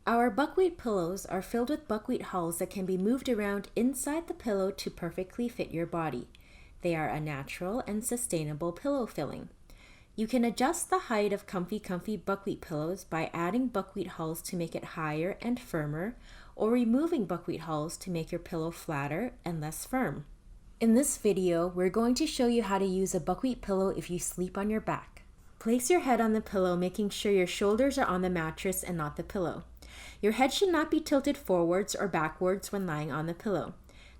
Our buckwheat pillows are filled with buckwheat hulls that can be moved around inside the pillow to perfectly fit your body. They are a natural and sustainable pillow filling. You can adjust the height of ComfyComfy buckwheat pillows by adding buckwheat hulls to make it higher and firmer, or removing buckwheat hulls to make your pillow flatter and less firm. In this video, we're going to show you how to use a buckwheat pillow if you sleep on your back. Place your head on the pillow, making sure your shoulders are on the mattress and not the pillow. Your head should not be tilted forwards or backwards when lying on the pillow.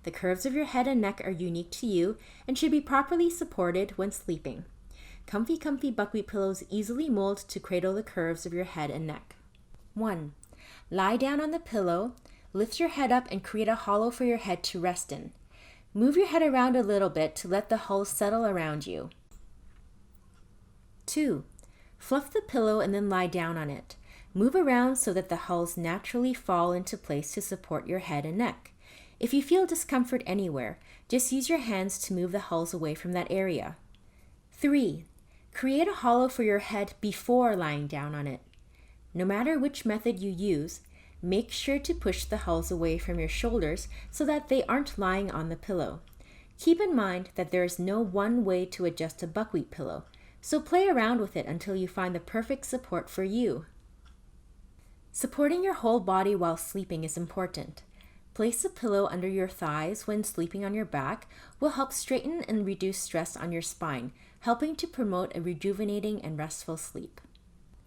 The curves of your head and neck are unique to you and should be properly supported when sleeping. ComfyComfy buckwheat pillows easily mold to cradle the curves of your head and neck. 1. Lie down on the pillow, lift your head up and create a hollow for your head to rest in. Move your head around a little bit to let the hulls settle around you. 2. Fluff the pillow and then lie down on it. Move around so that the hulls naturally fall into place to support your head and neck. If you feel discomfort anywhere, just use your hands to move the hulls away from that area. 3. Create a hollow for your head before lying down on it. No matter which method you use, make sure to push the hulls away from your shoulders so that they aren't lying on the pillow. Keep in mind that there is no one way to adjust a buckwheat pillow, so play around with it until you find the perfect support for you. Supporting your whole body while sleeping is important. Place a pillow under your thighs when sleeping on your back will help straighten and reduce stress on your spine, helping to promote a rejuvenating and restful sleep.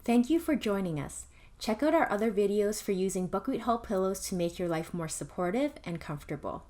Thank you for joining us. Check out our other videos for using buckwheat hull pillows to make your life more supportive and comfortable.